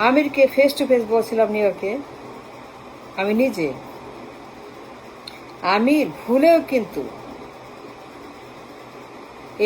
আমিরকে face to face বলছিলাম new ইয়র্কে, আমি নিজে, আমির ভুলেও কিন্তু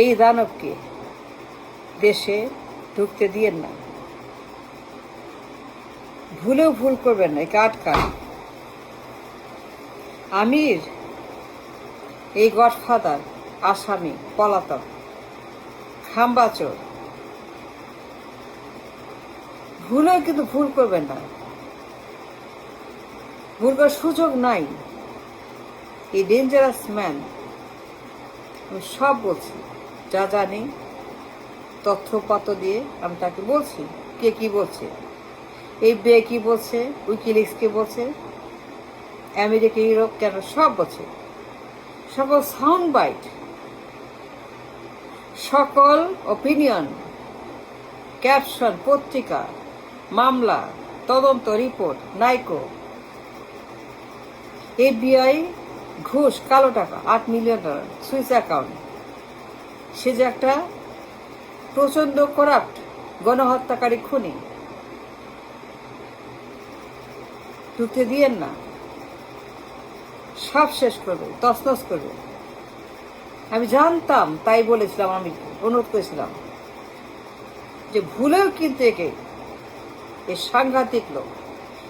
এই দানবকে দেশে ঢুকতে দিয়েন না, ভুলেও ভুল করবেন না, একে আটকান। আমির এই গডফাদার, আসামি, পলাতক, খাম্বাচোর, ভুলেও কিন্তু ভুল করবেন না, ভুল করার সুযোগ নাই। এই ডেঞ্জারাস ম্যান, আমি সব বলছি, যা জানি তথ্যপাত্র দিয়ে আমি তাকে বলছি কে কি বলছে, এই বে কি বলছে, উইকিলিক্স কে বলছে, আমেরিকা, ইউরোপ, কেন সব বলছে, সকল সাউন্ড বাইট, সকল ওপিনিয়ন, ক্যাপশন, পত্রিকা, মামলা, তদন্ত রিপোর্ট, নাইকো, FBI, ঘুষ, কালো টাকা, $8 মিলিয়ন সুইস অ্যাকাউন্ট, সে যে একটা প্রচন্ড করাপ্ট গণহত্যাকারী খুনি, ঢুকতে দিয়েন না, সব শেষ করবে, তছনছ করবে। আমি জানতাম, তাই বলেছিলাম, আমি অনুরোধ করেছিলাম যে ভুলেও কিন্তু একে, এই সাংঘাতিক লোক,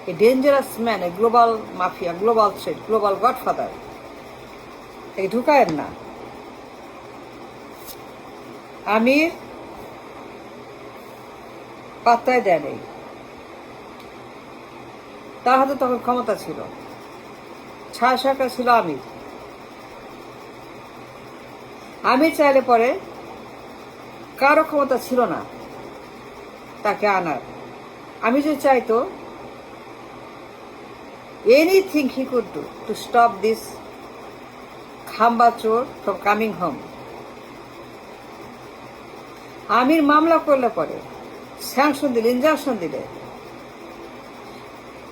এই ডেঞ্জারাস ম্যান, এ global mafia, global threat, global godfather, একে ঢুকায়েন না। আমির পাত্তায় দেয় নেই, তার হাতে তখন ক্ষমতা ছিল, ছায়া সরকার ছিল আমির। আমির চাইলে পরে কারো ক্ষমতা ছিল না তাকে আনার। আমি যে চাইতো, anything he could do to stop this খাম্বাচোর ফ্রম কামিং হোম। আমির মামলা করলে পরে, স্যাংশন দিলে, ইনজাংশন দিলে,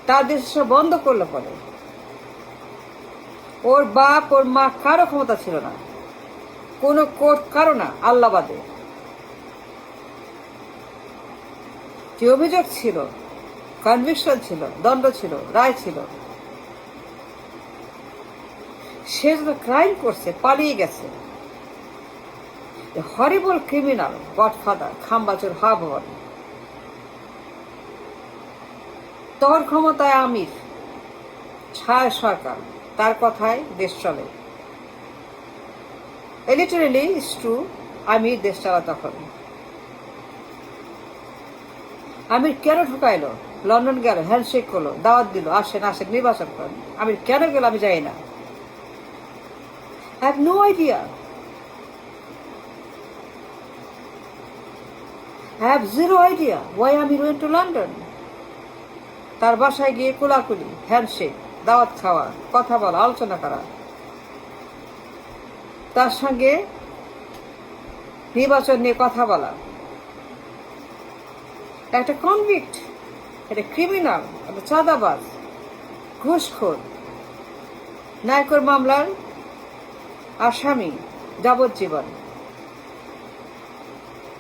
তার দেশে সব বন্ধ করলে পরে, ওর বাপ ওর মা কারো ক্ষমতা ছিল না, কোনো কোর্ট কারো না, আল্লাহ বাদে। যে অভিযোগ ছিল, কনভিকশন ছিল, দণ্ড ছিল, রায় ছিল, সে যত ক্রাইম করছে, পালিয়ে গেছে, হরিবল ক্রিমিনাল গডফাদার খাম্বাচোর হাবর, তোর ক্ষমতায় আমির, ছায়া সরকার, তার কথায় দেশ চলে। লিটারেলি ইটস ট্রু, আমির দেশ চালা তখন। আমির কেন ঢুকাইলো? লন্ডন গেল, হ্যান্ডশেক করলো, দাওয়াত দিল, আসেন আসেন নির্বাচন করেন। আমির কেন গেল আমি জানি না। I have no idea. I have zero idea why Amir went to London. তার বাসায় গিয়ে কোলাকুলি, হ্যান্ডশেক, দাওয়াত খাওয়া, কথা বলা, আলোচনা করা, তার সঙ্গে নির্বাচন নিয়ে কথা বলা। একটা কনভিক্ট, একটা ক্রিমিনাল, একটা চাঁদাবাজ, ঘুষখোর, নায়কর মামলার আসামি যাবজ্জীবন,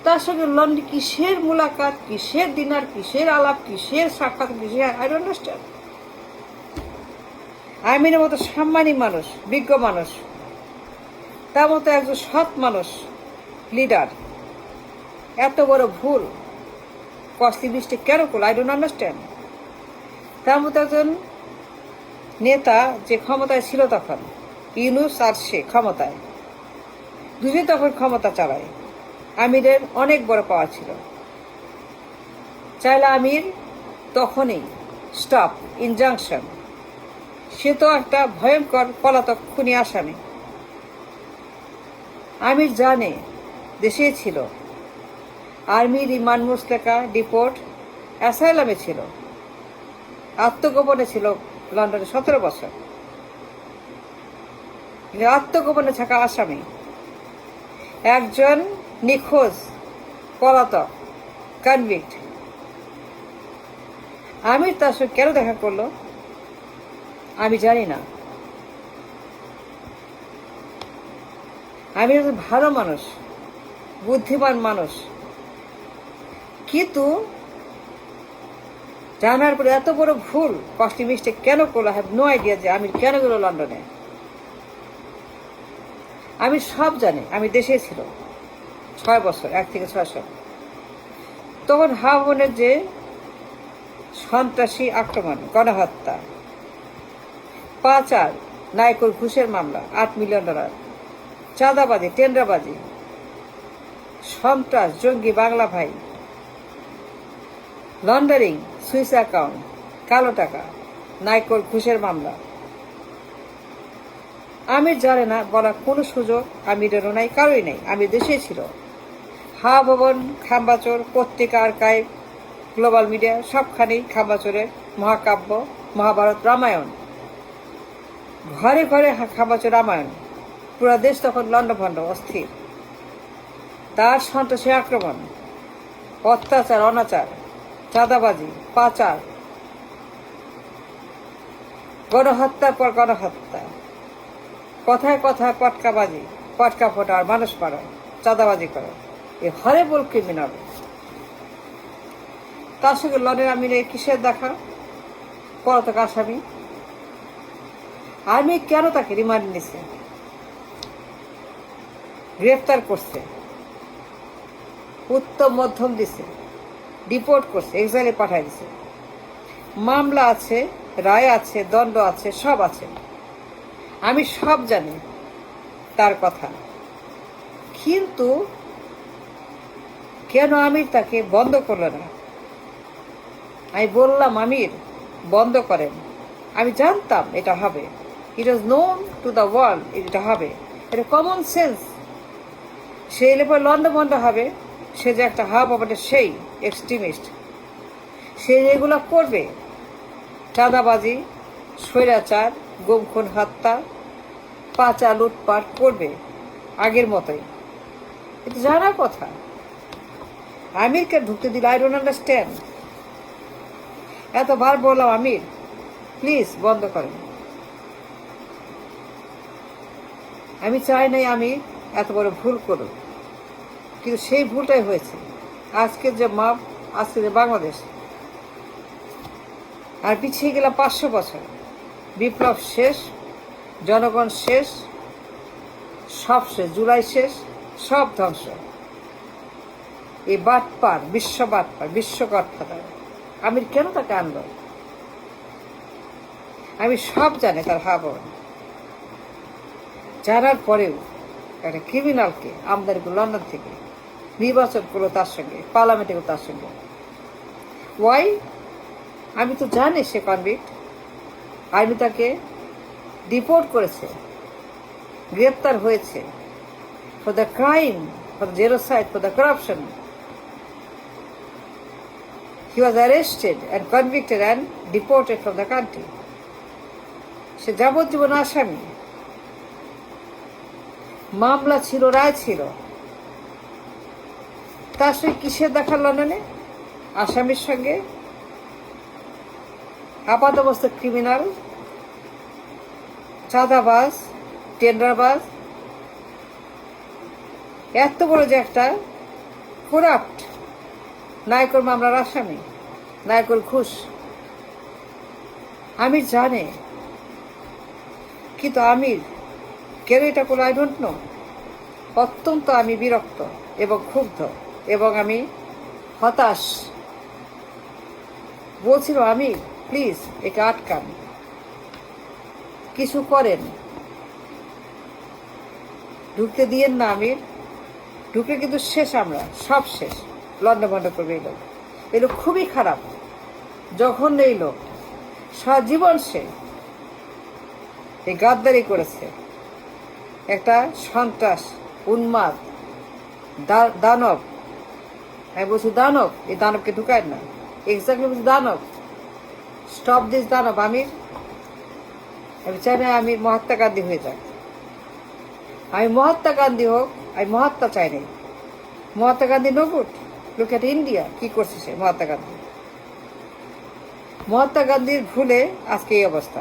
তার সঙ্গে লন্ডনে কিসের মুলাকাত, কিসের ডিনার, কিসের আলাপ, কিসের সাক্ষাৎ, কিসের, আই ডোন্ট আন্ডারস্ট্যান্ড। আমিনের মতো সম্মানী মানুষ, বিজ্ঞ মানুষ, তার মতো একজন সৎ মানুষ, লিডার, এত বড় ভুল কস্তি বৃষ্টি কেন করল? I don't understand. তার মতো একজন নেতা যে ক্ষমতায় ছিল তখন, ইউনূস আর সে ক্ষমতায়, দুজনে তখন ক্ষমতা চালায়। আমিরের অনেক বড় পাওয়ার ছিল, চাইলে আমির তখনই স্টপ, ইনজাংশন। সে তো একটা ভয়ঙ্কর পলাতক খুনি আসামি। আমির জানে, দেশে ছিল, আর্মি রিমান্ড মুসলেকা ডিপোর্ট, অ্যাসাইলামে ছিল, আত্মগোপনে ছিল লন্ডনে 17 বছর। আত্মগোপনে থাকা আসামি, একজন নিখোঁজ পলাতক, কনভিক্ট। আমির তার সঙ্গে কেন দেখা করলো আমি জানি না। আমির একজন ভালো মানুষ, বুদ্ধিমান মানুষ, কিন্তু জানার পরে এত বড় ভুল, কস্টলি মিস্টেক কেন করলো, হ্যাভ নো আইডিয়া যে আমি কেন গেল লন্ডনে। আমি সব জানি, আমি দেশে ছিল 6 বছর, 1 থেকে 6 সাল। তখন হাওনের যে সন্ত্রাসী আক্রমণ, গণহত্যা, পাচার, নায়কর ঘুষের মামলা, $8 মিলিয়ন, চাঁদাবাজি, টেন্ডারবাজি, সন্ত্রাস, জঙ্গি, বাংলা ভাই, লন্ডারিং, সুইস অ্যাকাউন্ট, কালো টাকা, নায়কর ঘুষের মামলা। আমি জানে না বলার কোনো সুযোগ আমিরেরও নাই, কারোই নেই। আমি দেশে ছিল। হাওয়া ভবন, খাম্বাচোর, পত্রিকা, আর্কাইভ, গ্লোবাল মিডিয়া সবখানেই খাম্বাচোরের মহাকাব্য, মহাভারত, রামায়ণ, ঘরে ঘরে খাম্বাচোর রামায়ণ। পুরা দেশ তখন লণ্ডভণ্ড, অস্থির। তার সন্ত্রাসী আক্রমণ, অত্যাচার, অনাচার, চাঁদাবাজি, পাচার, গণহত্যার পর গণহত্যা, কথায় কথায় পটকাবাজি, পটকা ফোটা আর মানুষ মারা, চাঁদাবাজি করা, এ হরেবল ক্রিমিনাল। তার সঙ্গে লন্ডনের আমিরের কিসের দেখা, পলাতক আসামি। আর্মি কেন তাকে রিমান্ড নিছে, গ্রেফতার করছে, উত্তম মধ্যম দিছে, ডিপোর্ট করছে, এক্সাইলে পাঠাই দিছে। মামলা আছে, রায় আছে, দণ্ড আছে, সব আছে। আমি সব জানি তার কথা। কিন্তু কেন আমির তাকে বন্ধ করলো না? আমি বললাম, আমির বন্ধ করেন। আমি জানতাম এটা হবে। It was known to the world এটা হবে। এটা কমন সেন্স। সে এলে পরে লন্ডন বন্ধ হবে। সে যে একটা হাব হবে, সেই এক্সট্রিমিস্ট, সে এগুলো করবে। চাঁদাবাজি, স্বৈরাচার, গুম খুন হত্যা, পাচার, লুটপাট করবে আগের মতোই। এটা জানার কথা। আমিরকে ঢুকতে দিল। I don't understand. এতবার বললাম, আমির প্লিজ বন্ধ করেন। আমি চাই নাই আমি এত বড় ভুল করুক, কিন্তু সেই ভুলটাই হয়েছে। আজকের যে মাপ, আজকে যে বাংলাদেশ, আর পিছিয়ে গেলাম 500 বছর। বিপ্লব শেষ, জনগণ শেষ, সব শেষ, জুলাই শেষ, সব ধ্বংস। এই বাটপার, বিশ্ব বাটপার, বিশ্ব গডফাদার আমির কেন তাকে আনলো? আমি সব জানি তার হাবন। জানার পরেও একটা ক্রিমিনালকে আমদানি করলো লন্ডন থেকে, নির্বাচন করলো তার সঙ্গে, পার্লামেন্টে করলো তার সঙ্গে। ওয়াই? আমি তো জানি সে কনভিক্ট। আর্মি তাকে ডিপোর্ট করেছে, গ্রেপ্তার হয়েছে for the crime, for the genocide, for the corruption. He was arrested and convicted and deported from the country. সে যাবজ্জীবন আসামি। মামলা ছিল, রায় ছিল। তার সঙ্গে কিসের দেখা লন্ডনে? আসামির সঙ্গে। আপাত অবস্থা ক্রিমিনাল, চাঁদাবাজ, টেন্ডারবাজ। এত বড় যে একটা করাপ্ট, নায়কর মামলার আসামি, নায়কর ঘুষ। আমির জানে, কিন্তু আমির কেন এটা করলো আই ডোন্ট নো। অত্যন্ত আমি বিরক্ত এবং ক্ষুব্ধ এবং আমি হতাশ। বলছিল, আমি প্লিজ একে আটকান, কিছু করেন, ঢুকতে দিয়েন না আমির। ঢুকে কিন্তু শেষ, আমরা সব শেষ। লন্ডন বন্ধ করবে এই লোক। এই লোক খুবই খারাপ, জঘন্য এই লোক। সারা জীবন সে এই গাদ্দারি করেছে। একটা সন্ত্রাস, উন্মাদ, দানব। আমি বলছি দানব, এই দানবকে ঢুকায় না। এক্স্যাক্টলি বলছি দানব। স্টপ দিস দানব আমির। আমি চাই না আমি মহাত্মা গান্ধী হয়ে যাক। আমি মহাত্মা গান্ধী হোক, আমি মহাত্মা চাই নাই। Mahatma Gandhi no good. Look at India, কি করছে সে মহাত্মা গান্ধী। মহাত্মা গান্ধীর ভুলে আজকে এই অবস্থা।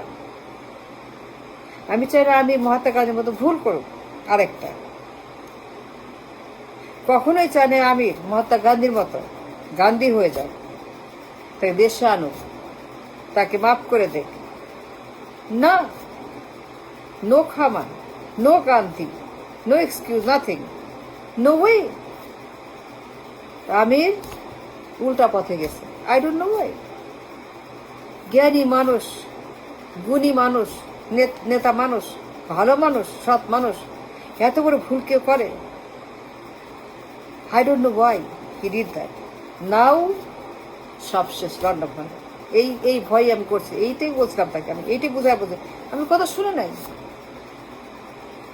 আমি চাই না আমি মহাত্মা গান্ধীর মতো ভুল করুক আরেকটা। কখনোই চাই না আমির মহাত্মা গান্ধীর মতো গান্ধী হয়ে যাক। তাকে দেশে আনুক, তাকে মাফ করে দেখ। না, নো ক্ষমা, নো ক্রান্তি, no excuse, nothing, no way. Amir উল্টা পথে গেছে, আই ডোন্ট নো ওয়াই। জ্ঞানী মানুষ, গুণী মানুষ, নেতা মানুষ, ভালো মানুষ, সৎ মানুষ, এত বড় ভুল কেউ করে? I don't know why he did that. Now সব শেষ, লন্ডন ভালো। এই ভয় আমি করছি, এইটাই বলছিলাম তাকে, আমি এইটাই বুঝাই বলছি। আমি কথা শুনে নাই,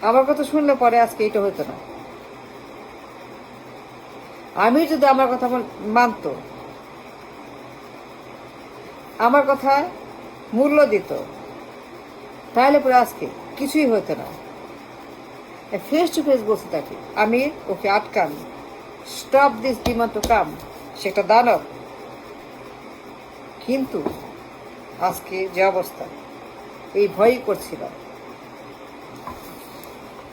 আমার কথা শুনলে পরে আজকে এইটা হতো না। আমি যদি আমার কথা মানত, আমার কথা মূল্য দিত, তাহলে পরে আজকে কিছুই হতো না। ফেস টু ফেস বলছে তাকে, আমির ওকে আটকান, stop this demon to come. সেটা দানব, কিন্তু আজকে যে অবস্থা, এই ভয়ই করছিল।